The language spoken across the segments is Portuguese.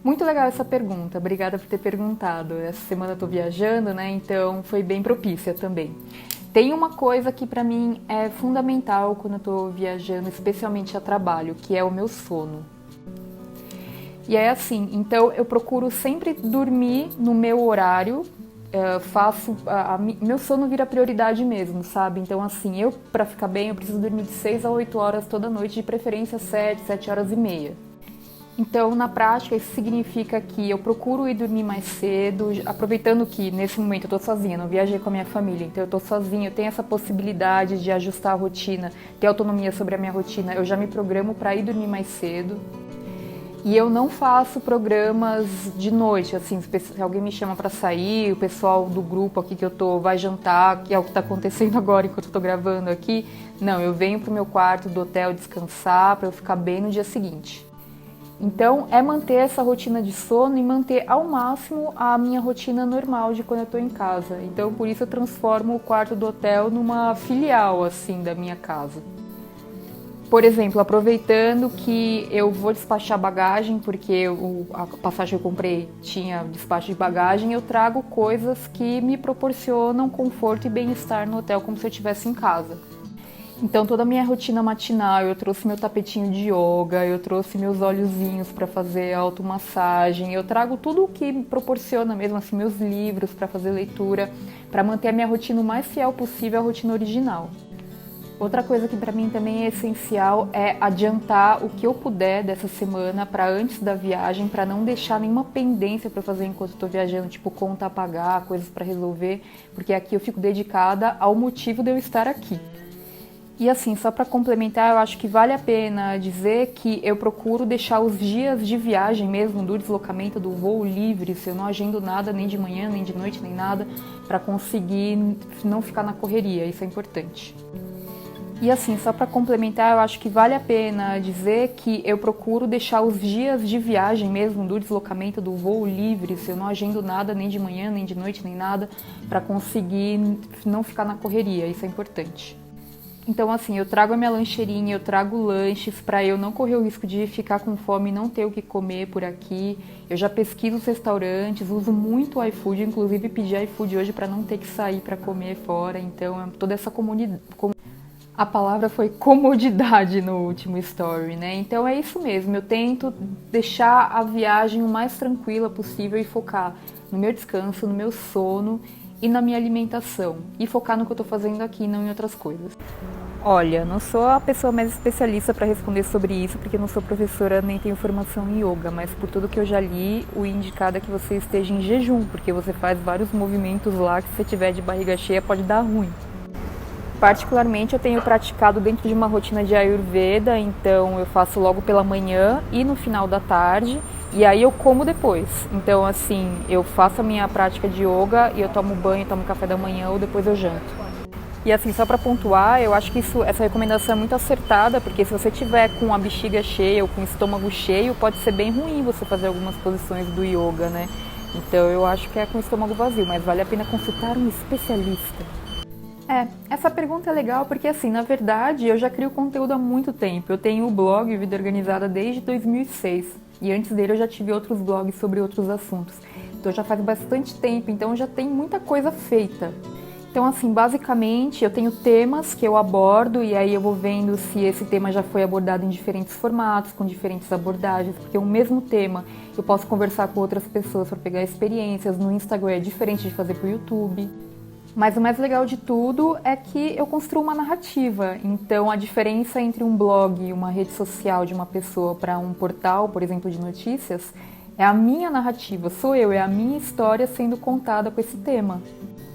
Muito legal essa pergunta, obrigada por ter perguntado. Essa semana eu tô viajando, né? Então foi bem propícia também. Tem uma coisa que pra mim é fundamental quando eu tô viajando, especialmente a trabalho, que é o meu sono. E é assim, então eu procuro sempre dormir no meu horário, meu sono vira prioridade mesmo, sabe? Então assim, eu para ficar bem, eu preciso dormir de 6 a 8 horas toda noite, de preferência 7 horas e meia. Então, na prática, isso significa que eu procuro ir dormir mais cedo, aproveitando que nesse momento eu tô sozinha, não viajei com a minha família, então eu tô sozinha, eu tenho essa possibilidade de ajustar a rotina, ter autonomia sobre a minha rotina, eu já me programo para ir dormir mais cedo. E eu não faço programas de noite, assim, se alguém me chama para sair, o pessoal do grupo aqui que eu tô vai jantar, que é o que tá acontecendo agora enquanto eu tô gravando aqui. Não, eu venho pro meu quarto do hotel descansar para eu ficar bem no dia seguinte. Então, é manter essa rotina de sono e manter ao máximo a minha rotina normal de quando eu estou em casa. Então, por isso eu transformo o quarto do hotel numa filial, assim, da minha casa. Por exemplo, aproveitando que eu vou despachar bagagem, porque a passagem que eu comprei tinha despacho de bagagem, eu trago coisas que me proporcionam conforto e bem-estar no hotel, como se eu estivesse em casa. Então toda a minha rotina matinal, eu trouxe meu tapetinho de yoga, eu trouxe meus óleozinhos para fazer automassagem, eu trago tudo o que me proporciona mesmo, assim, meus livros para fazer leitura, para manter a minha rotina o mais fiel possível à rotina original. Outra coisa que para mim também é essencial é adiantar o que eu puder dessa semana para antes da viagem, para não deixar nenhuma pendência para fazer enquanto estou viajando, tipo conta a pagar, coisas para resolver, porque aqui eu fico dedicada ao motivo de eu estar aqui. E assim, só para complementar, eu acho que vale a pena dizer que eu procuro deixar os dias de viagem mesmo, do deslocamento, do voo livres, eu não agendo nada nem de manhã, nem de noite, nem nada, para conseguir não ficar na correria, isso é importante. E assim, só para complementar, eu acho que vale a pena dizer que eu procuro deixar os dias de viagem mesmo, do deslocamento, do voo livres, eu não agendo nada nem de manhã, nem de noite, nem nada, para conseguir não ficar na correria, isso é importante. Então assim, eu trago a minha lancheirinha, eu trago lanches para eu não correr o risco de ficar com fome e não ter o que comer por aqui. Eu já pesquiso os restaurantes, uso muito o iFood, inclusive pedi iFood hoje para não ter que sair para comer fora. Então, toda essa comunidade. A palavra foi comodidade no último story, né? Então é isso mesmo, eu tento deixar a viagem o mais tranquila possível e focar no meu descanso, no meu sono e na minha alimentação. E focar no que eu tô fazendo aqui, não em outras coisas. Olha, não sou a pessoa mais especialista para responder sobre isso, porque não sou professora nem tenho formação em yoga, mas por tudo que eu já li, o indicado é que você esteja em jejum, porque você faz vários movimentos lá que se você tiver de barriga cheia pode dar ruim. Particularmente eu tenho praticado dentro de uma rotina de Ayurveda, então eu faço logo pela manhã e no final da tarde, e aí eu como depois. Então assim, eu faço a minha prática de yoga e eu tomo banho, tomo café da manhã ou depois eu janto. E assim, só para pontuar, eu acho que essa recomendação é muito acertada, porque se você tiver com a bexiga cheia ou com o estômago cheio, pode ser bem ruim você fazer algumas posições do yoga, né? Então eu acho que é com o estômago vazio, mas vale a pena consultar um especialista. Essa pergunta é legal porque assim, na verdade, eu já crio conteúdo há muito tempo. Eu tenho o blog Vida Organizada desde 2006 e antes dele eu já tive outros blogs sobre outros assuntos. Então já faz bastante tempo, então já tem muita coisa feita. Então assim, basicamente eu tenho temas que eu abordo e aí eu vou vendo se esse tema já foi abordado em diferentes formatos, com diferentes abordagens, porque o mesmo tema eu posso conversar com outras pessoas para pegar experiências. No Instagram é diferente de fazer para o YouTube. Mas o mais legal de tudo é que eu construo uma narrativa. Então, a diferença entre um blog e uma rede social de uma pessoa para um portal, por exemplo, de notícias, é a minha narrativa, sou eu, é a minha história sendo contada com esse tema.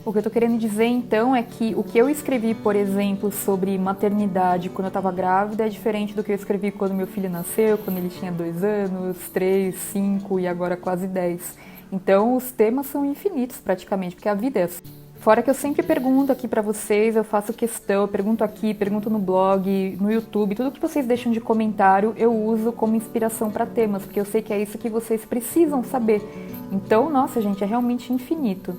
O que eu estou querendo dizer, então, é que o que eu escrevi, por exemplo, sobre maternidade quando eu estava grávida é diferente do que eu escrevi quando meu filho nasceu, quando ele tinha 2 anos, 3, 5 e agora quase 10. Então, os temas são infinitos praticamente, porque a vida é assim. Fora que eu sempre pergunto aqui pra vocês, eu faço questão, eu pergunto aqui, pergunto no blog, no YouTube, tudo que vocês deixam de comentário eu uso como inspiração para temas, porque eu sei que é isso que vocês precisam saber. Então, nossa gente, é realmente infinito.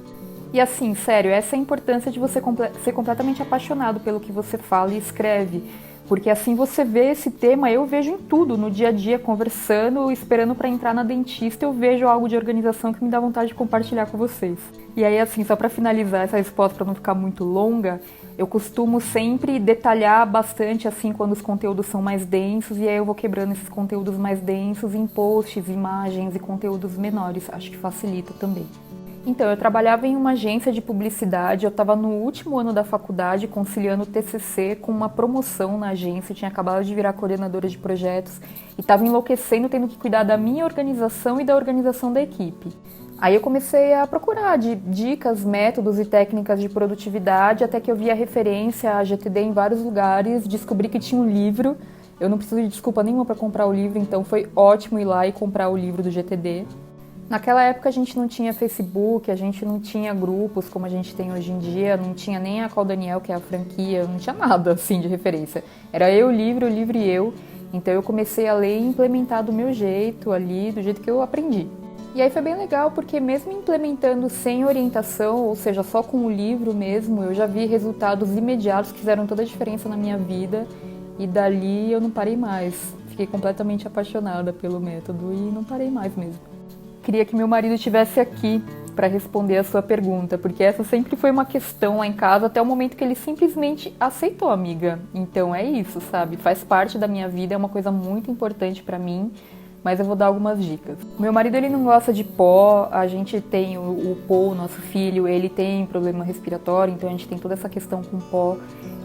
E assim, sério, essa é a importância de você ser completamente apaixonado pelo que você fala e escreve. Porque assim você vê esse tema, eu vejo em tudo, no dia a dia, conversando, esperando para entrar na dentista, eu vejo algo de organização que me dá vontade de compartilhar com vocês. E aí, assim, só para finalizar essa resposta, para não ficar muito longa, eu costumo sempre detalhar bastante, assim, quando os conteúdos são mais densos, e aí eu vou quebrando esses conteúdos mais densos em posts, imagens e conteúdos menores. Acho que facilita também. Então, eu trabalhava em uma agência de publicidade, eu estava no último ano da faculdade conciliando o TCC com uma promoção na agência, eu tinha acabado de virar coordenadora de projetos e estava enlouquecendo tendo que cuidar da minha organização e da organização da equipe. Aí eu comecei a procurar dicas, métodos e técnicas de produtividade, até que eu vi a referência à GTD em vários lugares, descobri que tinha um livro, eu não preciso de desculpa nenhuma para comprar o livro, então foi ótimo ir lá e comprar o livro do GTD. Naquela época a gente não tinha Facebook, a gente não tinha grupos como a gente tem hoje em dia, não tinha nem a Call Daniel, que é a franquia, não tinha nada assim de referência. Era eu, o livro e eu. Então eu comecei a ler e implementar do meu jeito ali, do jeito que eu aprendi. E aí foi bem legal porque mesmo implementando sem orientação, ou seja, só com o livro mesmo, eu já vi resultados imediatos que fizeram toda a diferença na minha vida e dali eu não parei mais. Fiquei completamente apaixonada pelo método e não parei mais mesmo. Queria que meu marido estivesse aqui para responder a sua pergunta, porque essa sempre foi uma questão lá em casa até o momento que ele simplesmente aceitou, amiga. Então é isso, sabe? Faz parte da minha vida, é uma coisa muito importante para mim, mas eu vou dar algumas dicas. Meu marido, ele não gosta de pó, a gente tem o Paul, nosso filho, ele tem problema respiratório, então a gente tem toda essa questão com pó.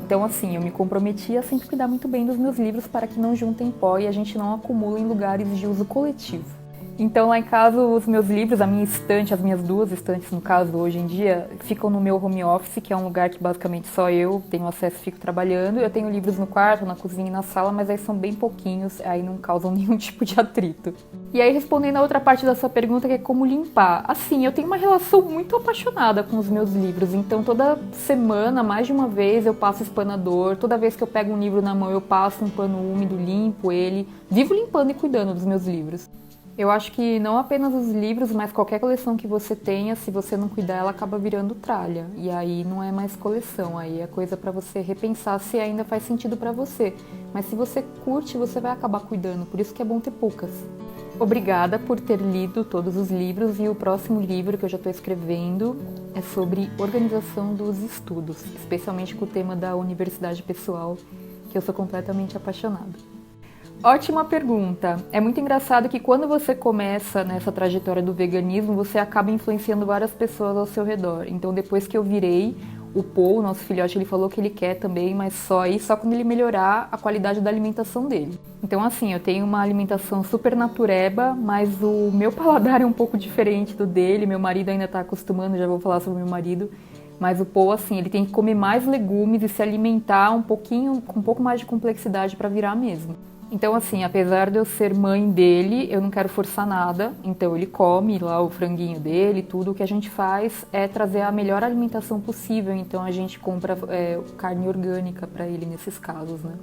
Então, assim, eu me comprometi a sempre cuidar muito bem dos meus livros para que não juntem pó e a gente não acumula em lugares de uso coletivo. Então, lá em casa, os meus livros, a minha estante, as minhas duas estantes, no caso, hoje em dia, ficam no meu home office, que é um lugar que basicamente só eu tenho acesso e fico trabalhando. Eu tenho livros no quarto, na cozinha e na sala, mas aí são bem pouquinhos, aí não causam nenhum tipo de atrito. E aí, respondendo a outra parte da sua pergunta, que é como limpar. Assim, eu tenho uma relação muito apaixonada com os meus livros, então toda semana, mais de uma vez, eu passo espanador, toda vez que eu pego um livro na mão, eu passo um pano úmido, limpo ele, vivo limpando e cuidando dos meus livros. Eu acho que não apenas os livros, mas qualquer coleção que você tenha, se você não cuidar, ela acaba virando tralha. E aí não é mais coleção, aí é coisa para você repensar se ainda faz sentido para você. Mas se você curte, você vai acabar cuidando, por isso que é bom ter poucas. Obrigada por ter lido todos os livros e o próximo livro que eu já estou escrevendo é sobre organização dos estudos, especialmente com o tema da universidade pessoal, que eu sou completamente apaixonada. Ótima pergunta. É muito engraçado que quando você começa nessa trajetória do veganismo, você acaba influenciando várias pessoas ao seu redor. Então, depois que eu virei, o Paul, nosso filhote, ele falou que ele quer também, mas só quando ele melhorar a qualidade da alimentação dele. Então, assim, eu tenho uma alimentação super natureba, mas o meu paladar é um pouco diferente do dele. Meu marido ainda está acostumando, já vou falar sobre o meu marido. Mas o Paul, assim, ele tem que comer mais legumes e se alimentar com um pouco mais de complexidade para virar mesmo. Então, assim, apesar de eu ser mãe dele, eu não quero forçar nada. Então, ele come lá o franguinho dele, tudo. O que a gente faz é trazer a melhor alimentação possível. Então, a gente compra carne orgânica para ele nesses casos, né?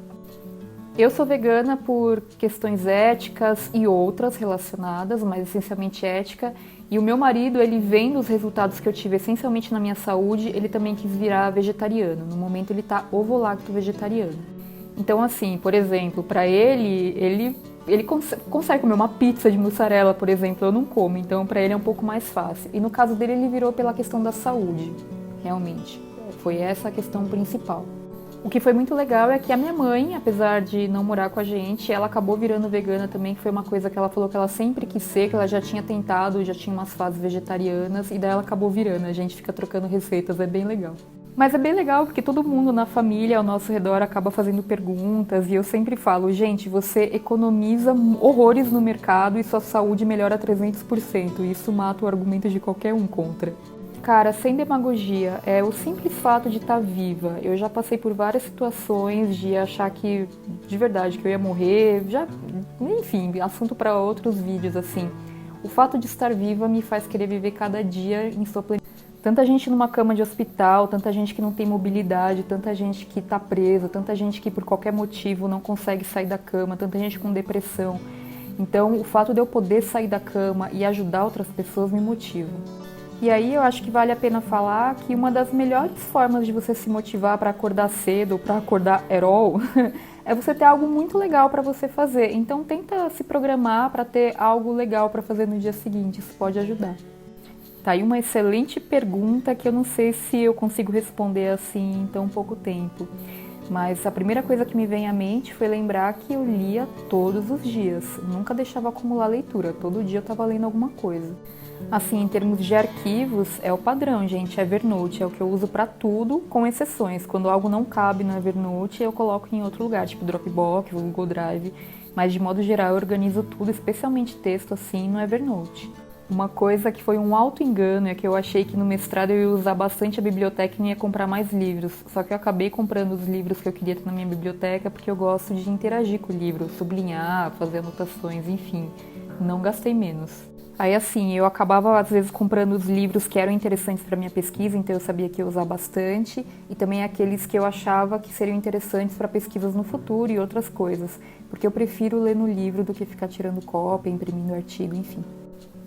Eu sou vegana por questões éticas e outras relacionadas, mas essencialmente ética. E o meu marido, ele vendo os resultados que eu tive essencialmente na minha saúde, ele também quis virar vegetariano. No momento, ele tá ovo-lacto vegetariano. Então, assim, por exemplo, para ele consegue comer uma pizza de mussarela, por exemplo, eu não como, então para ele é um pouco mais fácil. E no caso dele, ele virou pela questão da saúde, realmente. Foi essa a questão principal. O que foi muito legal é que a minha mãe, apesar de não morar com a gente, ela acabou virando vegana também, que foi uma coisa que ela falou que ela sempre quis ser, que ela já tinha tentado, já tinha umas fases vegetarianas, e daí ela acabou virando. A gente fica trocando receitas, é bem legal. Mas é bem legal porque todo mundo na família ao nosso redor acaba fazendo perguntas e eu sempre falo, gente, você economiza horrores no mercado e sua saúde melhora 300%. Isso mata o argumento de qualquer um contra. Cara, sem demagogia, é o simples fato de estar viva. Eu já passei por várias situações de achar que, de verdade, que eu ia morrer, enfim, assunto para outros vídeos, assim. O fato de estar viva me faz querer viver cada dia em sua plenitude. Tanta gente numa cama de hospital, tanta gente que não tem mobilidade, tanta gente que está presa, tanta gente que por qualquer motivo não consegue sair da cama, tanta gente com depressão. Então, o fato de eu poder sair da cama e ajudar outras pessoas me motiva. E aí eu acho que vale a pena falar que uma das melhores formas de você se motivar para acordar cedo ou para acordar at all é você ter algo muito legal para você fazer. Então tenta se programar para ter algo legal para fazer no dia seguinte, isso pode ajudar. Tá aí uma excelente pergunta que eu não sei se eu consigo responder assim em tão pouco tempo. Mas a primeira coisa que me vem à mente foi lembrar que eu lia todos os dias. Nunca deixava acumular leitura, todo dia eu estava lendo alguma coisa. Assim, em termos de arquivos, é o padrão, gente, Evernote, é o que eu uso para tudo, com exceções. Quando algo não cabe no Evernote, eu coloco em outro lugar, tipo Dropbox, Google Drive. Mas de modo geral eu organizo tudo, especialmente texto assim, no Evernote. Uma coisa que foi um auto-engano é que eu achei que no mestrado eu ia usar bastante a biblioteca e não ia comprar mais livros. Só que eu acabei comprando os livros que eu queria ter na minha biblioteca porque eu gosto de interagir com o livro, sublinhar, fazer anotações, enfim. Não gastei menos. Aí assim, eu acabava às vezes comprando os livros que eram interessantes para minha pesquisa, então eu sabia que ia usar bastante, e também aqueles que eu achava que seriam interessantes para pesquisas no futuro e outras coisas, porque eu prefiro ler no livro do que ficar tirando cópia, imprimindo artigo, enfim.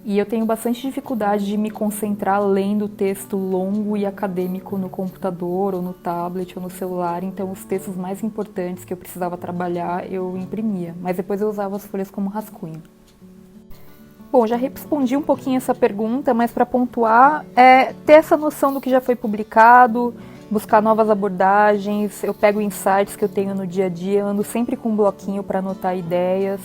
E eu tenho bastante dificuldade de me concentrar lendo texto longo e acadêmico no computador, ou no tablet, ou no celular, então os textos mais importantes que eu precisava trabalhar eu imprimia, mas depois eu usava as folhas como rascunho. Bom, já respondi um pouquinho essa pergunta, mas para pontuar, ter essa noção do que já foi publicado, buscar novas abordagens, eu pego insights que eu tenho no dia a dia, ando sempre com um bloquinho para anotar ideias.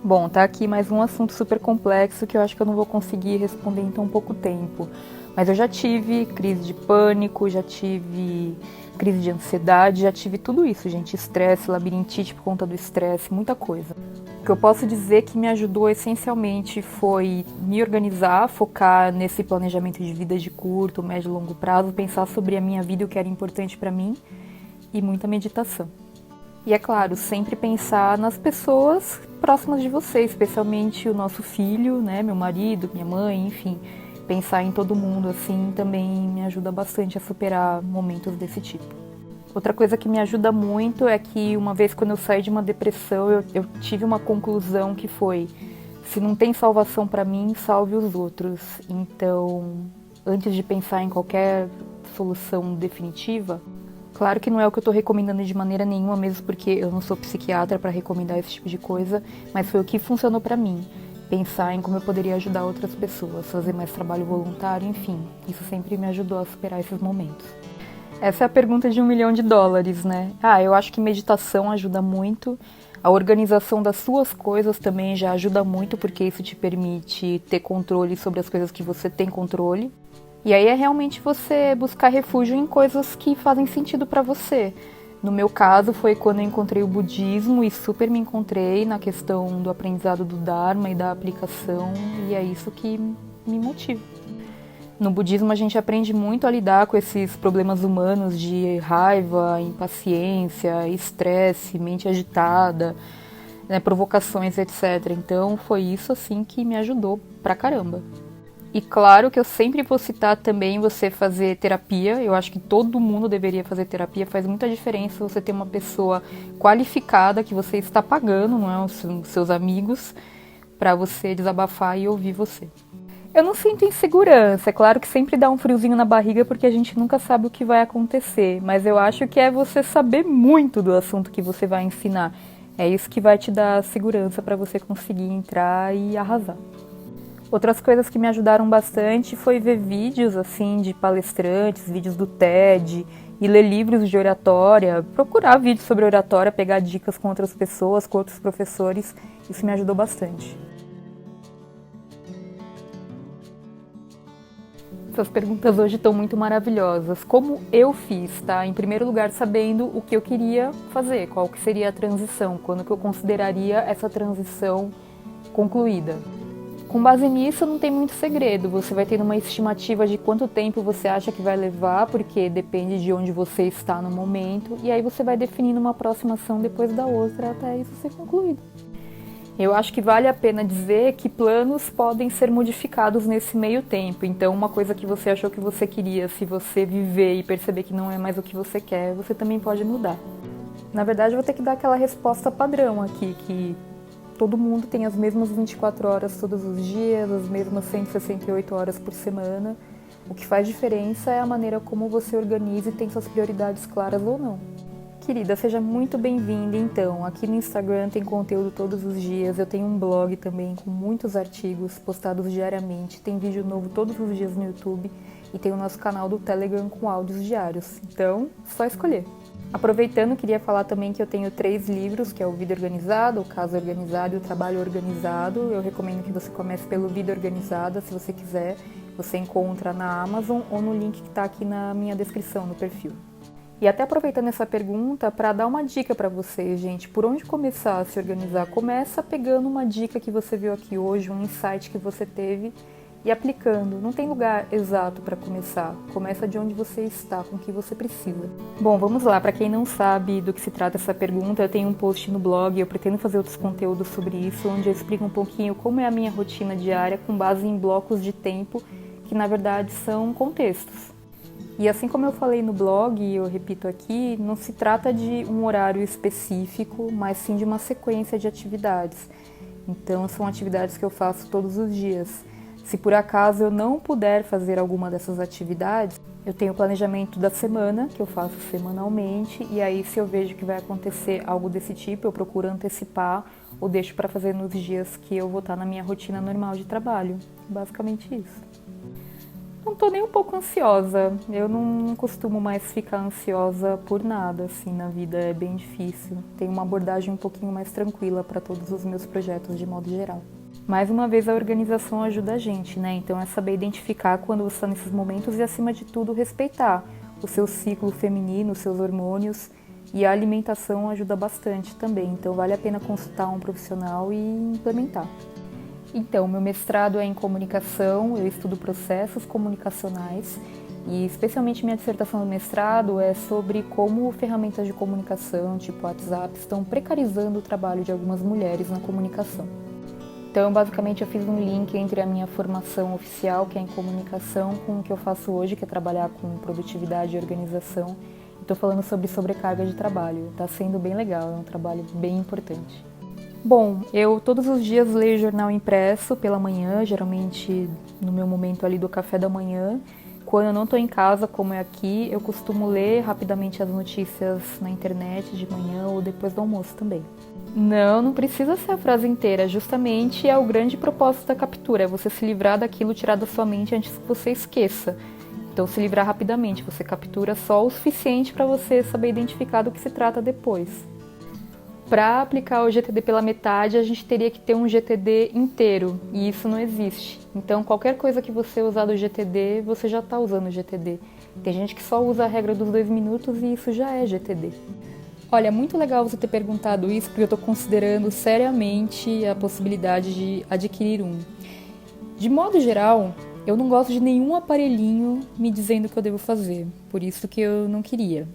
Bom, tá aqui mais um assunto super complexo que eu acho que eu não vou conseguir responder em tão pouco tempo. Mas eu já tive crise de pânico, já tive crise de ansiedade, já tive tudo isso, gente. Estresse, labirintite por conta do estresse, muita coisa. O que eu posso dizer que me ajudou essencialmente foi me organizar, focar nesse planejamento de vida de curto, médio e longo prazo, pensar sobre a minha vida e o que era importante para mim e muita meditação. E é claro, sempre pensar nas pessoas próximas de você, especialmente o nosso filho, né, meu marido, minha mãe, enfim. Pensar em todo mundo assim também me ajuda bastante a superar momentos desse tipo. Outra coisa que me ajuda muito é que uma vez quando eu saí de uma depressão, eu tive uma conclusão que foi: se não tem salvação para mim, salve os outros. Então, antes de pensar em qualquer solução definitiva, claro que não é o que eu estou recomendando de maneira nenhuma, mesmo porque eu não sou psiquiatra para recomendar esse tipo de coisa, mas foi o que funcionou para mim. Pensar em como eu poderia ajudar outras pessoas, fazer mais trabalho voluntário, enfim. Isso sempre me ajudou a superar esses momentos. Essa é a pergunta de $1 milhão, né? Eu acho que meditação ajuda muito. A organização das suas coisas também já ajuda muito, porque isso te permite ter controle sobre as coisas que você tem controle. E aí é realmente você buscar refúgio em coisas que fazem sentido para você. No meu caso foi quando eu encontrei o budismo e super me encontrei na questão do aprendizado do Dharma e da aplicação, e é isso que me motiva. No budismo a gente aprende muito a lidar com esses problemas humanos de raiva, impaciência, estresse, mente agitada, né, provocações, etc. Então foi isso assim que me ajudou pra caramba. E claro que eu sempre vou citar também você fazer terapia. Eu acho que todo mundo deveria fazer terapia. Faz muita diferença você ter uma pessoa qualificada que você está pagando, não é, os seus amigos, para você desabafar e ouvir você. Eu não sinto insegurança. É claro que sempre dá um friozinho na barriga porque a gente nunca sabe o que vai acontecer. Mas eu acho que é você saber muito do assunto que você vai ensinar. É isso que vai te dar segurança para você conseguir entrar e arrasar. Outras coisas que me ajudaram bastante foi ver vídeos assim de palestrantes, vídeos do TED e ler livros de oratória, procurar vídeos sobre oratória, pegar dicas com outras pessoas, com outros professores. Isso me ajudou bastante. Essas perguntas hoje estão muito maravilhosas. Como eu fiz, tá? Em primeiro lugar, sabendo o que eu queria fazer, qual que seria a transição, quando que eu consideraria essa transição concluída. Com base nisso, não tem muito segredo. Você vai tendo uma estimativa de quanto tempo você acha que vai levar, porque depende de onde você está no momento, e aí você vai definindo uma próxima ação depois da outra até isso ser concluído. Eu acho que vale a pena dizer que planos podem ser modificados nesse meio tempo. Então, uma coisa que você achou que você queria, se você viver e perceber que não é mais o que você quer, você também pode mudar. Na verdade, eu vou ter que dar aquela resposta padrão aqui, que todo mundo tem as mesmas 24 horas todos os dias, as mesmas 168 horas por semana. O que faz diferença é a maneira como você organiza e tem suas prioridades claras ou não. Querida, seja muito bem-vinda. Então, aqui no Instagram tem conteúdo todos os dias, eu tenho um blog também com muitos artigos postados diariamente, tem vídeo novo todos os dias no YouTube e tem o nosso canal do Telegram com áudios diários. Então, só escolher. Aproveitando, queria falar também que eu tenho 3 livros, que é o Vida Organizada, o Casa Organizado e o Trabalho Organizado. Eu recomendo que você comece pelo Vida Organizada, se você quiser. Você encontra na Amazon ou no link que está aqui na minha descrição, no perfil. E até aproveitando essa pergunta, para dar uma dica para vocês, gente, por onde começar a se organizar? Começa pegando uma dica que você viu aqui hoje, um insight que você teve e aplicando. Não tem lugar exato para começar. Começa de onde você está, com o que você precisa. Bom, vamos lá. Para quem não sabe do que se trata essa pergunta, eu tenho um post no blog, eu pretendo fazer outros conteúdos sobre isso, onde eu explico um pouquinho como é a minha rotina diária com base em blocos de tempo, que na verdade são contextos. E assim como eu falei no blog, e eu repito aqui, não se trata de um horário específico, mas sim de uma sequência de atividades. Então são atividades que eu faço todos os dias. Se por acaso eu não puder fazer alguma dessas atividades, eu tenho o planejamento da semana, que eu faço semanalmente, e aí se eu vejo que vai acontecer algo desse tipo, eu procuro antecipar ou deixo para fazer nos dias que eu vou estar na minha rotina normal de trabalho. Basicamente isso. Não tô nem um pouco ansiosa, eu não costumo mais ficar ansiosa por nada, assim, na vida é bem difícil. Tenho uma abordagem um pouquinho mais tranquila para todos os meus projetos de modo geral. Mais uma vez, a organização ajuda a gente, né? Então é saber identificar quando você está nesses momentos e, acima de tudo, respeitar o seu ciclo feminino, os seus hormônios, e a alimentação ajuda bastante também. Então vale a pena consultar um profissional e implementar. Então, meu mestrado é em comunicação, eu estudo processos comunicacionais e especialmente minha dissertação do mestrado é sobre como ferramentas de comunicação, tipo WhatsApp, estão precarizando o trabalho de algumas mulheres na comunicação. Então, basicamente, eu fiz um link entre a minha formação oficial, que é em comunicação, com o que eu faço hoje, que é trabalhar com produtividade e organização. Estou falando sobre sobrecarga de trabalho. Está sendo bem legal, é um trabalho bem importante. Bom, eu todos os dias leio jornal impresso pela manhã, geralmente no meu momento ali do café da manhã. Quando eu não estou em casa, como é aqui, eu costumo ler rapidamente as notícias na internet de manhã ou depois do almoço também. Não precisa ser a frase inteira, justamente é o grande propósito da captura, é você se livrar daquilo, tirar da sua mente antes que você esqueça. Então se livrar rapidamente, você captura só o suficiente para você saber identificar do que se trata depois. Para aplicar o GTD pela metade, a gente teria que ter um GTD inteiro, e isso não existe. Então qualquer coisa que você usar do GTD, você já está usando o GTD. Tem gente que só usa a regra dos 2 minutos e isso já é GTD. Olha, muito legal você ter perguntado isso, porque eu estou considerando seriamente a possibilidade de adquirir um. De modo geral, eu não gosto de nenhum aparelhinho me dizendo o que eu devo fazer, por isso que eu não queria.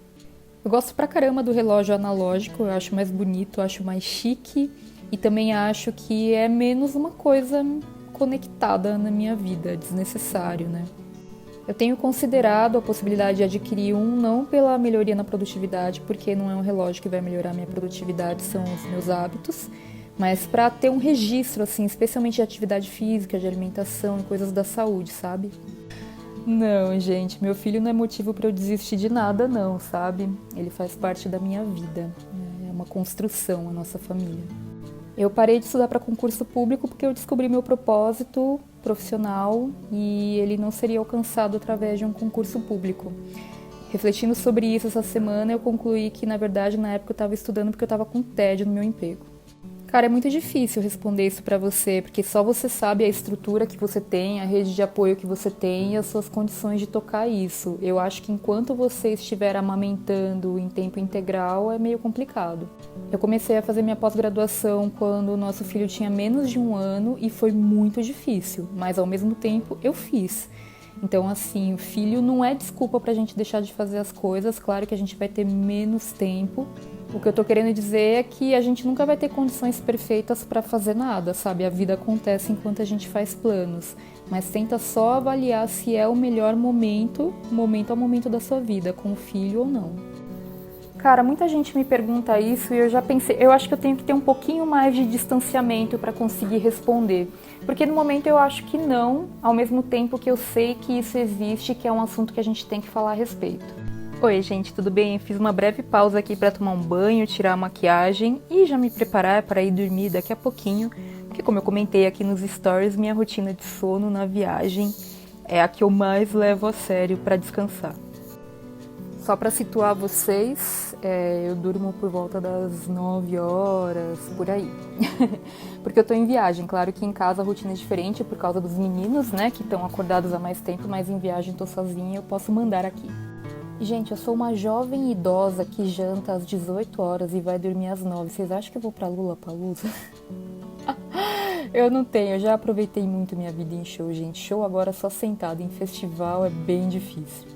Eu gosto pra caramba do relógio analógico, eu acho mais bonito, eu acho mais chique e também acho que é menos uma coisa conectada na minha vida, desnecessário, né? Eu tenho considerado a possibilidade de adquirir um, não pela melhoria na produtividade, porque não é um relógio que vai melhorar a minha produtividade, são os meus hábitos, mas para ter um registro, assim, especialmente de atividade física, de alimentação e coisas da saúde, sabe? Não, gente, meu filho não é motivo para eu desistir de nada, não, sabe? Ele faz parte da minha vida, é uma construção a nossa família. Eu parei de estudar para concurso público porque eu descobri meu propósito profissional e ele não seria alcançado através de um concurso público. Refletindo sobre isso essa semana, eu concluí que, na verdade, na época eu estava estudando porque eu estava com tédio no meu emprego. Cara, é muito difícil responder isso pra você, porque só você sabe a estrutura que você tem, a rede de apoio que você tem e as suas condições de tocar isso. Eu acho que enquanto você estiver amamentando em tempo integral, é meio complicado. Eu comecei a fazer minha pós-graduação quando o nosso filho tinha menos de 1 ano e foi muito difícil, mas ao mesmo tempo eu fiz. Então, assim, o filho não é desculpa pra gente deixar de fazer as coisas, claro que a gente vai ter menos tempo. O que eu tô querendo dizer é que a gente nunca vai ter condições perfeitas para fazer nada, sabe? A vida acontece enquanto a gente faz planos, mas tenta só avaliar se é o melhor momento a momento da sua vida, com o filho ou não. Cara, muita gente me pergunta isso e eu já pensei, eu acho que eu tenho que ter um pouquinho mais de distanciamento para conseguir responder, porque no momento eu acho que não, ao mesmo tempo que eu sei que isso existe, que é um assunto que a gente tem que falar a respeito. Oi, gente, tudo bem? Fiz uma breve pausa aqui para tomar um banho, tirar a maquiagem e já me preparar para ir dormir daqui a pouquinho, porque como eu comentei aqui nos stories, minha rotina de sono na viagem é a que eu mais levo a sério para descansar. Só para situar vocês, eu durmo por volta das 9 horas, por aí. Porque eu tô em viagem. Claro que em casa a rotina é diferente por causa dos meninos, né, que estão acordados há mais tempo, mas em viagem tô sozinha e eu posso mandar aqui. Gente, eu sou uma jovem idosa que janta às 18 horas e vai dormir às 9. Vocês acham que eu vou pra Lollapalooza? Eu não tenho, eu já aproveitei muito minha vida em show, gente. Show agora só sentado, em festival é bem difícil.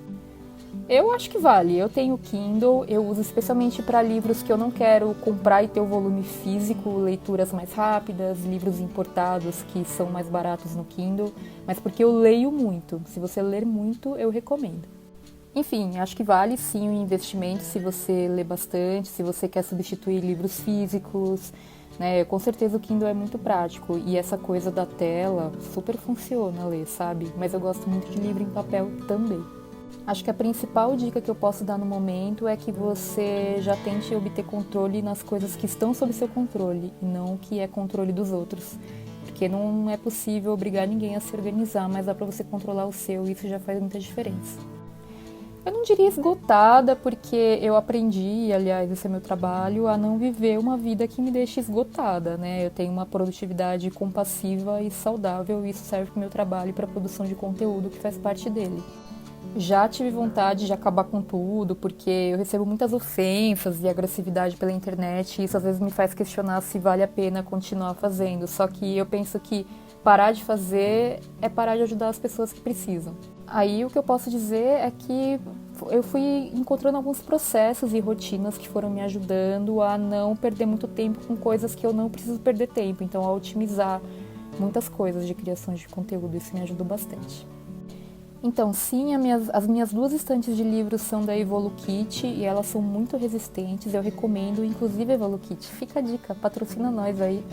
Eu acho que vale. Eu tenho Kindle, eu uso especialmente para livros que eu não quero comprar e ter o volume físico, leituras mais rápidas, livros importados que são mais baratos no Kindle, mas porque eu leio muito. Se você ler muito, eu recomendo. Enfim, acho que vale sim o investimento se você lê bastante, se você quer substituir livros físicos, né? Com certeza o Kindle é muito prático e essa coisa da tela super funciona ler, sabe? Mas eu gosto muito de livro em papel também. Acho que a principal dica que eu posso dar no momento é que você já tente obter controle nas coisas que estão sob seu controle e não o que é controle dos outros. Porque não é possível obrigar ninguém a se organizar, mas dá pra você controlar o seu e isso já faz muita diferença. Eu não diria esgotada, porque eu aprendi, aliás, esse é meu trabalho, a não viver uma vida que me deixe esgotada, né? Eu tenho uma produtividade compassiva e saudável e isso serve para o meu trabalho e para a produção de conteúdo que faz parte dele. Já tive vontade de acabar com tudo, porque eu recebo muitas ofensas e agressividade pela internet e isso às vezes me faz questionar se vale a pena continuar fazendo. Só que eu penso que parar de fazer é parar de ajudar as pessoas que precisam. Aí o que eu posso dizer é que eu fui encontrando alguns processos e rotinas que foram me ajudando a não perder muito tempo com coisas que eu não preciso perder tempo, então a otimizar muitas coisas de criação de conteúdo, isso me ajudou bastante. Então, sim, as minhas duas estantes de livros são da Evolukit e elas são muito resistentes, eu recomendo, inclusive a Evolukit. Fica a dica, patrocina nós aí.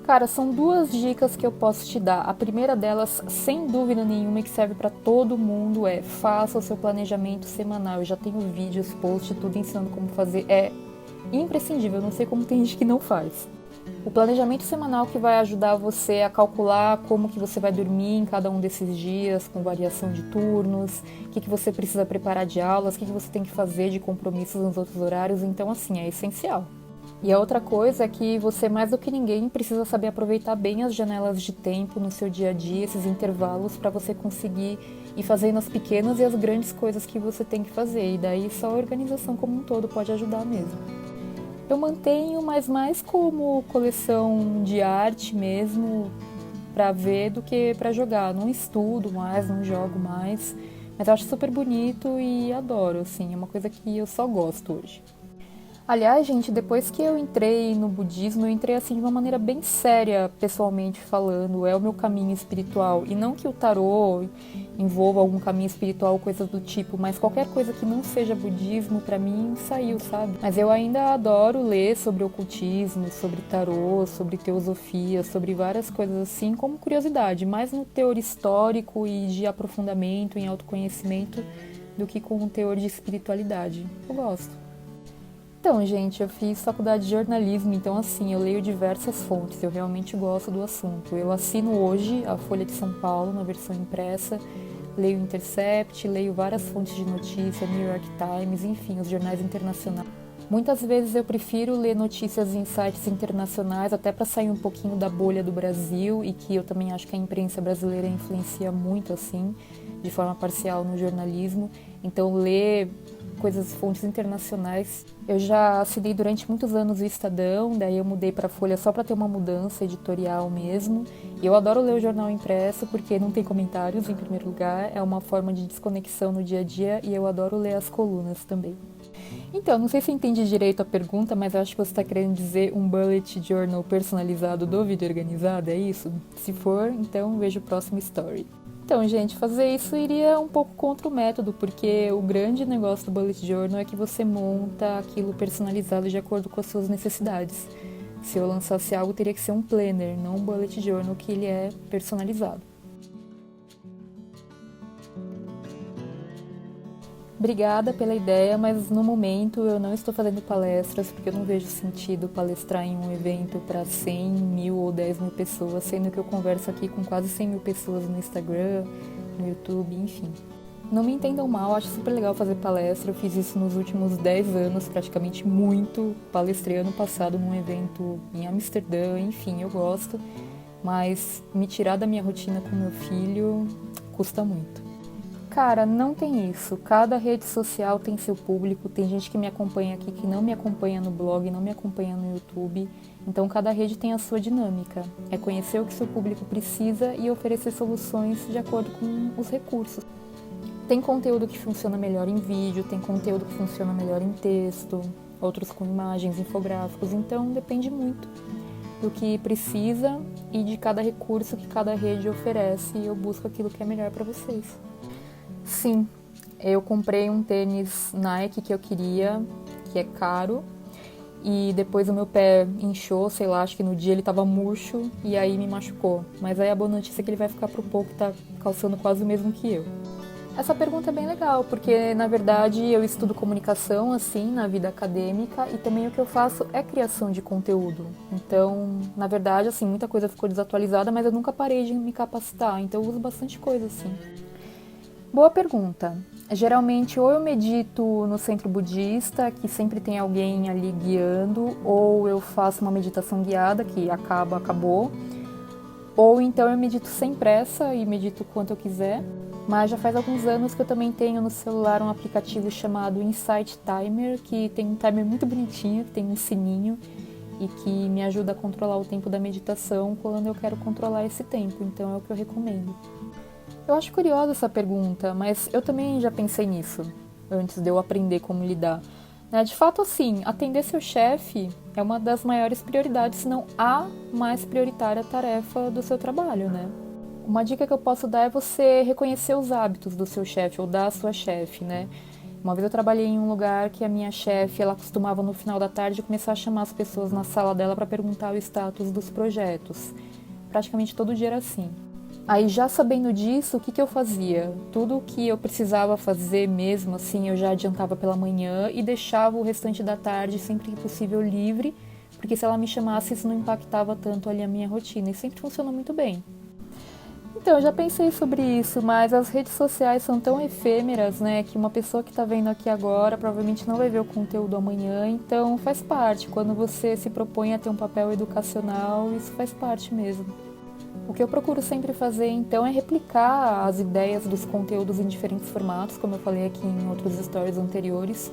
Cara, são duas dicas que eu posso te dar. A primeira delas, sem dúvida nenhuma, e que serve para todo mundo, é faça o seu planejamento semanal. Eu já tenho vídeos, posts, tudo ensinando como fazer. É imprescindível, eu não sei como tem gente que não faz. O planejamento semanal que vai ajudar você a calcular como que você vai dormir em cada um desses dias, com variação de turnos, o que você precisa preparar de aulas, o que você tem que fazer de compromissos nos outros horários. Então, assim, é essencial. E a outra coisa é que você, mais do que ninguém, precisa saber aproveitar bem as janelas de tempo no seu dia a dia, esses intervalos, para você conseguir ir fazendo as pequenas e as grandes coisas que você tem que fazer. E daí só a organização como um todo pode ajudar mesmo. Eu mantenho, mas mais como coleção de arte mesmo, para ver do que para jogar. Não estudo mais, não jogo mais, mas eu acho super bonito e adoro, assim, é uma coisa que eu só gosto hoje. Aliás, gente, depois que eu entrei no budismo, eu entrei assim de uma maneira bem séria, pessoalmente falando, é o meu caminho espiritual. E não que o tarô envolva algum caminho espiritual, coisas do tipo, mas qualquer coisa que não seja budismo, pra mim, saiu, sabe? Mas eu ainda adoro ler sobre ocultismo, sobre tarô, sobre teosofia, sobre várias coisas assim, como curiosidade, mais no teor histórico e de aprofundamento em autoconhecimento do que com o teor de espiritualidade. Eu gosto. Então, gente, eu fiz faculdade de jornalismo, então assim, eu leio diversas fontes, eu realmente gosto do assunto. Eu assino hoje a Folha de São Paulo na versão impressa, leio o Intercept, leio várias fontes de notícia, New York Times, enfim, os jornais internacionais. Muitas vezes eu prefiro ler notícias em sites internacionais, até para sair um pouquinho da bolha do Brasil, e que eu também acho que a imprensa brasileira influencia muito, assim, de forma parcial no jornalismo. Então, ler coisas, fontes internacionais. Eu já assinei durante muitos anos o Estadão, daí eu mudei para a Folha só para ter uma mudança editorial mesmo. E eu adoro ler o jornal impresso porque não tem comentários, em primeiro lugar, é uma forma de desconexão no dia a dia e eu adoro ler as colunas também. Então, não sei se entendi direito a pergunta, mas acho que você está querendo dizer um bullet journal personalizado do Vida Organizada, é isso? Se for, então veja o próximo story. Então, gente, fazer isso iria um pouco contra o método, porque o grande negócio do Bullet Journal é que você monta aquilo personalizado de acordo com as suas necessidades. Se eu lançasse algo, teria que ser um planner, não um Bullet Journal, que ele é personalizado. Obrigada pela ideia, mas no momento eu não estou fazendo palestras porque eu não vejo sentido palestrar em um evento para 100, 1.000 ou 10.000 pessoas, sendo que eu converso aqui com quase 100.000 pessoas no Instagram, no YouTube, enfim. Não me entendam mal, acho super legal fazer palestra, eu fiz isso nos últimos 10 anos, praticamente muito. Palestrei ano passado num evento em Amsterdã, enfim, eu gosto, mas me tirar da minha rotina com meu filho custa muito. Cara, não tem isso. Cada rede social tem seu público. Tem gente que me acompanha aqui que não me acompanha no blog, não me acompanha no YouTube. Então, cada rede tem a sua dinâmica. É conhecer o que seu público precisa e oferecer soluções de acordo com os recursos. Tem conteúdo que funciona melhor em vídeo, tem conteúdo que funciona melhor em texto, outros com imagens, infográficos. Então, depende muito do que precisa e de cada recurso que cada rede oferece. E eu busco aquilo que é melhor para vocês. Sim, eu comprei um tênis Nike que eu queria, que é caro, e depois o meu pé inchou, sei lá, acho que no dia ele tava murcho e aí me machucou. Mas aí a boa notícia é que ele vai ficar pro pouco que tá calçando quase o mesmo que eu. Essa pergunta é bem legal, porque na verdade eu estudo comunicação, assim, na vida acadêmica, e também o que eu faço é criação de conteúdo. Então, na verdade, assim, muita coisa ficou desatualizada, mas eu nunca parei de me capacitar, então eu uso bastante coisa, assim. Boa pergunta. Geralmente ou eu medito no centro budista, que sempre tem alguém ali guiando, ou eu faço uma meditação guiada, que acabou, ou então eu medito sem pressa e medito quanto eu quiser. Mas já faz alguns anos que eu também tenho no celular um aplicativo chamado Insight Timer, que tem um timer muito bonitinho, que tem um sininho e que me ajuda a controlar o tempo da meditação quando eu quero controlar esse tempo, então é o que eu recomendo. Eu acho curiosa essa pergunta, mas eu também já pensei nisso, antes de eu aprender como lidar. De fato, assim, atender seu chefe é uma das maiores prioridades, se não a mais prioritária tarefa do seu trabalho, né? Uma dica que eu posso dar é você reconhecer os hábitos do seu chefe ou da sua chefe, né? Uma vez eu trabalhei em um lugar que a minha chefe, ela costumava no final da tarde começar a chamar as pessoas na sala dela para perguntar o status dos projetos. Praticamente todo dia era assim. Aí já sabendo disso, o que eu fazia? Tudo o que eu precisava fazer mesmo, assim, eu já adiantava pela manhã e deixava o restante da tarde sempre que possível livre, porque se ela me chamasse isso não impactava tanto ali a minha rotina e sempre funcionou muito bem. Então, eu já pensei sobre isso, mas as redes sociais são tão efêmeras, né, que uma pessoa que está vendo aqui agora provavelmente não vai ver o conteúdo amanhã, então faz parte. Quando você se propõe a ter um papel educacional, isso faz parte mesmo. O que eu procuro sempre fazer, então, é replicar as ideias dos conteúdos em diferentes formatos, como eu falei aqui em outros stories anteriores,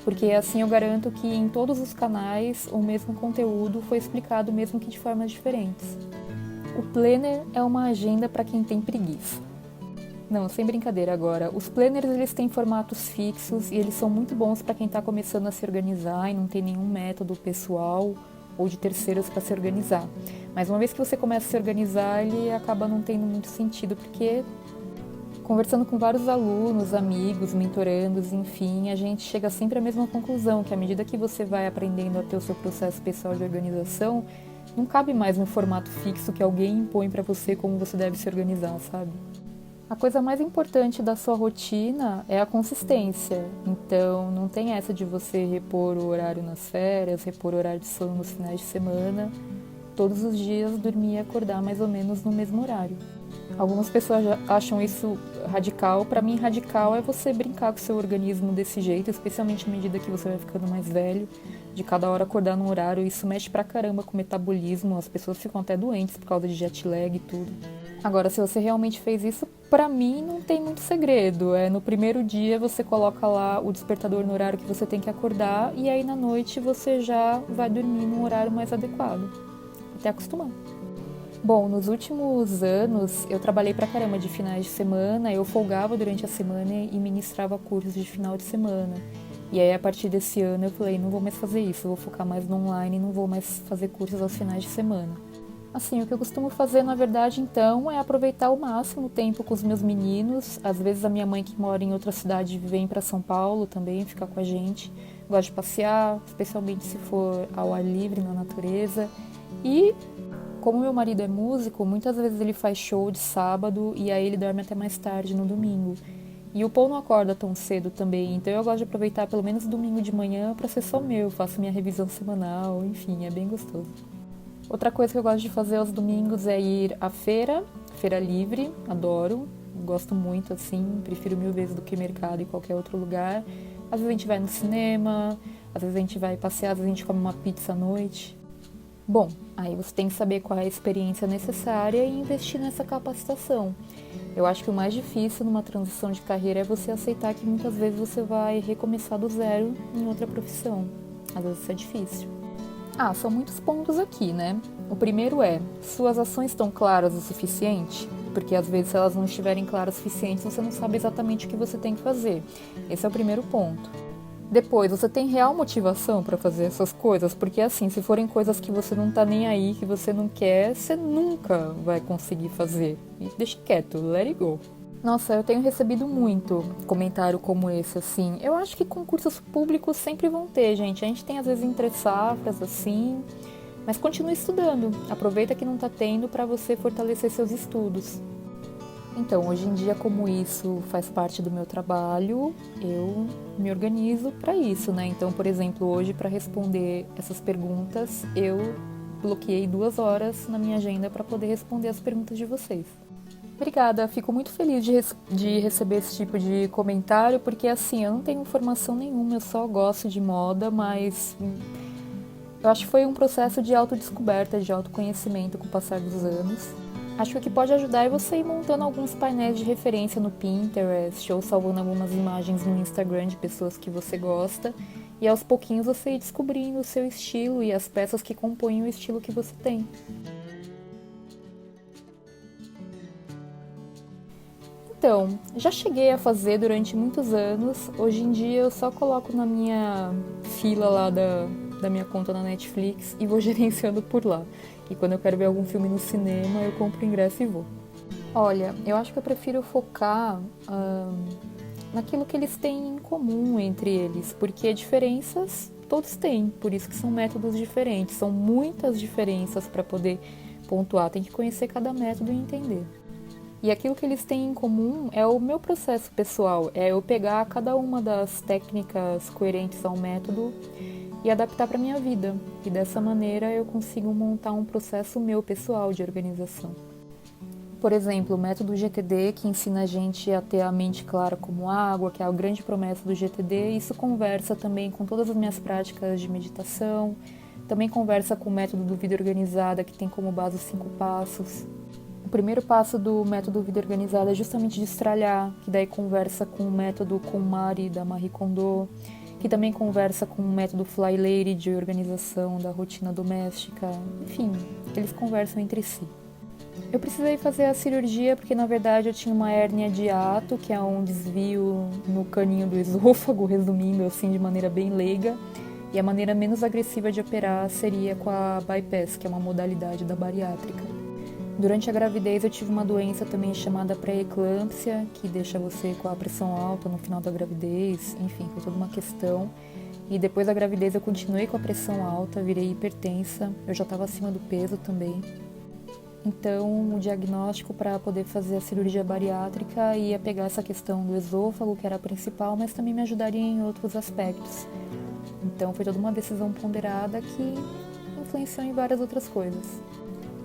porque assim eu garanto que em todos os canais o mesmo conteúdo foi explicado, mesmo que de formas diferentes. O planner é uma agenda para quem tem preguiça. Não, sem brincadeira agora. Os planners, eles têm formatos fixos e eles são muito bons para quem está começando a se organizar e não tem nenhum método pessoal ou de terceiros para se organizar. Mas uma vez que você começa a se organizar, ele acaba não tendo muito sentido, porque conversando com vários alunos, amigos, mentorandos, enfim, a gente chega sempre à mesma conclusão, que à medida que você vai aprendendo a ter o seu processo pessoal de organização, não cabe mais um formato fixo que alguém impõe para você como você deve se organizar, sabe? A coisa mais importante da sua rotina é a consistência. Então, não tem essa de você repor o horário nas férias, repor o horário de sono nos finais de semana. Todos os dias dormir e acordar mais ou menos no mesmo horário. Algumas pessoas já acham isso radical. Para mim, radical é você brincar com o seu organismo desse jeito, especialmente à medida que você vai ficando mais velho, de cada hora acordar num horário. Isso mexe pra caramba com o metabolismo, as pessoas ficam até doentes por causa de jet lag e tudo. Agora, se você realmente fez isso, pra mim não tem muito segredo. No primeiro dia você coloca lá o despertador no horário que você tem que acordar e aí na noite você já vai dormir num horário mais adequado, até acostumar. Bom, nos últimos anos eu trabalhei pra caramba de finais de semana, eu folgava durante a semana e ministrava cursos de final de semana. E aí a partir desse ano eu falei, não vou mais fazer isso, eu vou focar mais no online, não vou mais fazer cursos aos finais de semana. Assim, o que eu costumo fazer, na verdade, então, é aproveitar ao máximo o tempo com os meus meninos. Às vezes a minha mãe, que mora em outra cidade, vem para São Paulo também, ficar com a gente. Gosto de passear, especialmente se for ao ar livre, na natureza. E, como meu marido é músico, muitas vezes ele faz show de sábado e aí ele dorme até mais tarde no domingo. E o Paul não acorda tão cedo também, então eu gosto de aproveitar pelo menos domingo de manhã para ser só meu, faço minha revisão semanal, enfim, é bem gostoso. Outra coisa que eu gosto de fazer aos domingos é ir à feira, feira livre, adoro, gosto muito assim, prefiro mil vezes do que mercado em qualquer outro lugar. Às vezes a gente vai no cinema, às vezes a gente vai passear, às vezes a gente come uma pizza à noite. Bom, aí você tem que saber qual é a experiência necessária e investir nessa capacitação. Eu acho que o mais difícil numa transição de carreira é você aceitar que muitas vezes você vai recomeçar do zero em outra profissão. Às vezes isso é difícil. São muitos pontos aqui, né? O primeiro é, suas ações estão claras o suficiente? Porque às vezes se elas não estiverem claras o suficiente, você não sabe exatamente o que você tem que fazer. Esse é o primeiro ponto. Depois, você tem real motivação para fazer essas coisas? Porque assim, se forem coisas que você não tá nem aí, que você não quer, você nunca vai conseguir fazer. E deixa quieto, let it go. Nossa, eu tenho recebido muito comentário como esse, assim. Eu acho que concursos públicos sempre vão ter, gente. A gente tem às vezes entre safras, assim. Mas continue estudando. Aproveita que não tá tendo para você fortalecer seus estudos. Então, hoje em dia, como isso faz parte do meu trabalho, eu me organizo para isso, né? Então, por exemplo, hoje, para responder essas perguntas, eu bloqueei 2 horas na minha agenda para poder responder as perguntas de vocês. Obrigada, fico muito feliz de receber esse tipo de comentário, porque assim, eu não tenho formação nenhuma, eu só gosto de moda, mas eu acho que foi um processo de autodescoberta, de autoconhecimento com o passar dos anos. Acho que o que pode ajudar é você ir montando alguns painéis de referência no Pinterest ou salvando algumas imagens no Instagram de pessoas que você gosta e aos pouquinhos você ir descobrindo o seu estilo e as peças que compõem o estilo que você tem. Então, já cheguei a fazer durante muitos anos, hoje em dia eu só coloco na minha fila lá da minha conta na Netflix e vou gerenciando por lá. E quando eu quero ver algum filme no cinema, eu compro o ingresso e vou. Olha, eu acho que eu prefiro focar naquilo que eles têm em comum entre eles, porque diferenças todos têm, por isso que são métodos diferentes, são muitas diferenças para poder pontuar, tem que conhecer cada método e entender. E aquilo que eles têm em comum é o meu processo pessoal, é eu pegar cada uma das técnicas coerentes ao método e adaptar para minha vida. E dessa maneira eu consigo montar um processo meu pessoal de organização. Por exemplo, o método GTD, que ensina a gente a ter a mente clara como água, que é a grande promessa do GTD, isso conversa também com todas as minhas práticas de meditação, também conversa com o método do Vida Organizada, que tem como base os 5 passos. O primeiro passo do método Vida Organizada é justamente destralhar, que daí conversa com o método KonMari, da Marie Kondo, que também conversa com o método Fly Lady de organização da rotina doméstica. Enfim, eles conversam entre si. Eu precisei fazer a cirurgia porque, na verdade, eu tinha uma hérnia de hiato, que é um desvio no caninho do esôfago, resumindo assim de maneira bem leiga. E a maneira menos agressiva de operar seria com a bypass, que é uma modalidade da bariátrica. Durante a gravidez eu tive uma doença também chamada pré-eclâmpsia, que deixa você com a pressão alta no final da gravidez, enfim, foi toda uma questão. E depois da gravidez eu continuei com a pressão alta, virei hipertensa, eu já estava acima do peso também. Então o diagnóstico para poder fazer a cirurgia bariátrica ia pegar essa questão do esôfago, que era a principal, mas também me ajudaria em outros aspectos. Então foi toda uma decisão ponderada que influenciou em várias outras coisas.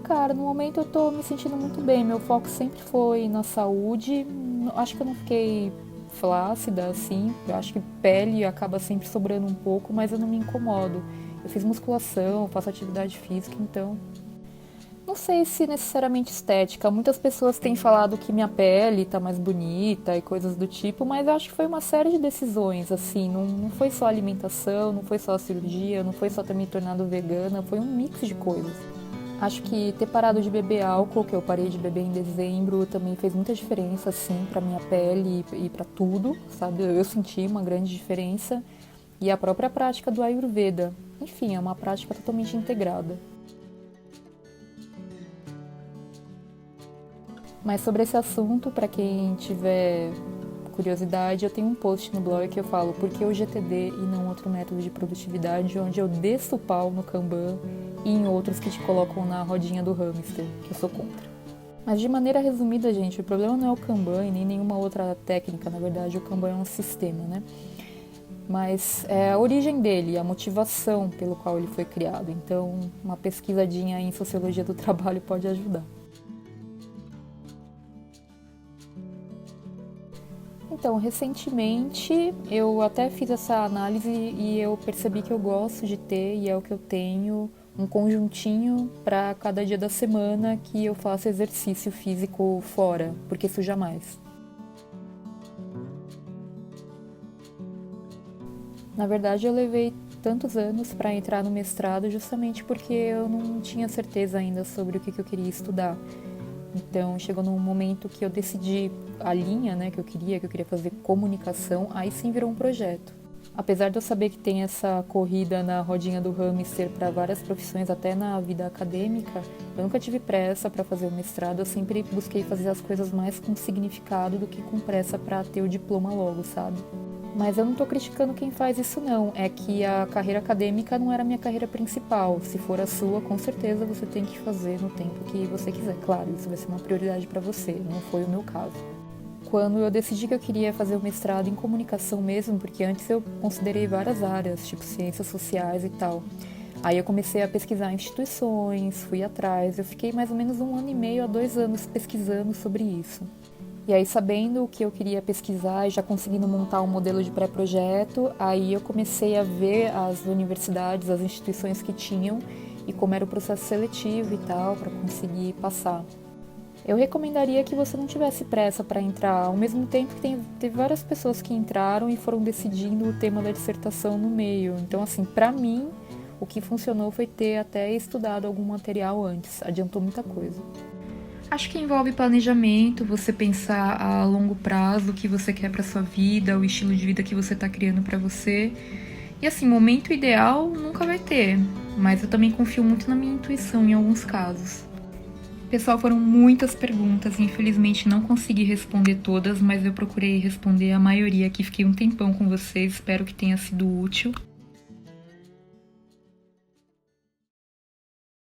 Cara, no momento eu tô me sentindo muito bem, meu foco sempre foi na saúde, acho que eu não fiquei flácida assim, eu acho que pele acaba sempre sobrando um pouco, mas eu não me incomodo. Eu fiz musculação, faço atividade física, então não sei se necessariamente estética, muitas pessoas têm falado que minha pele tá mais bonita e coisas do tipo, mas eu acho que foi uma série de decisões, assim, não foi só alimentação, não foi só a cirurgia, não foi só ter me tornado vegana, foi um mix de coisas. Acho que ter parado de beber álcool, que eu parei de beber em dezembro, também fez muita diferença, assim, pra minha pele e pra tudo, sabe? Eu senti uma grande diferença. E a própria prática do Ayurveda. Enfim, é uma prática totalmente integrada. Mas sobre esse assunto, para quem tiver curiosidade, eu tenho um post no blog que eu falo por que o GTD e não outro método de produtividade, onde eu desço o pau no Kanban e em outros que te colocam na rodinha do hamster, que eu sou contra. Mas de maneira resumida, gente, o problema não é o Kanban e nem nenhuma outra técnica, na verdade, o Kanban é um sistema, né? Mas é a origem dele, a motivação pelo qual ele foi criado. Então, uma pesquisadinha em sociologia do trabalho pode ajudar. Então, recentemente eu até fiz essa análise e eu percebi que eu gosto de ter, e é o que eu tenho, um conjuntinho para cada dia da semana que eu faço exercício físico fora, porque suja mais. Na verdade, eu levei tantos anos para entrar no mestrado justamente porque eu não tinha certeza ainda sobre o que eu queria estudar. Então, chegou num momento que eu decidi a linha, né, que eu queria fazer comunicação, aí sim virou um projeto. Apesar de eu saber que tem essa corrida na rodinha do hamster para várias profissões, até na vida acadêmica, eu nunca tive pressa para fazer o mestrado, eu sempre busquei fazer as coisas mais com significado do que com pressa para ter o diploma logo, sabe? Mas eu não estou criticando quem faz isso não, é que a carreira acadêmica não era a minha carreira principal. Se for a sua, com certeza você tem que fazer no tempo que você quiser. Claro, isso vai ser uma prioridade para você, não foi o meu caso. Quando eu decidi que eu queria fazer o mestrado em comunicação mesmo, porque antes eu considerei várias áreas, tipo ciências sociais e tal. Aí eu comecei a pesquisar instituições, fui atrás, eu fiquei mais ou menos 1 ano e meio a 2 anos pesquisando sobre isso. E aí, sabendo o que eu queria pesquisar e já conseguindo montar um modelo de pré-projeto, aí eu comecei a ver as universidades, as instituições que tinham e como era o processo seletivo e tal, para conseguir passar. Eu recomendaria que você não tivesse pressa para entrar, ao mesmo tempo que teve várias pessoas que entraram e foram decidindo o tema da dissertação no meio. Então, assim, para mim, o que funcionou foi ter até estudado algum material antes, adiantou muita coisa. Acho que envolve planejamento, você pensar a longo prazo o que você quer para sua vida, o estilo de vida que você está criando para você. E assim, momento ideal nunca vai ter, mas eu também confio muito na minha intuição em alguns casos. Pessoal, foram muitas perguntas, infelizmente não consegui responder todas, mas eu procurei responder a maioria aqui, fiquei um tempão com vocês, espero que tenha sido útil.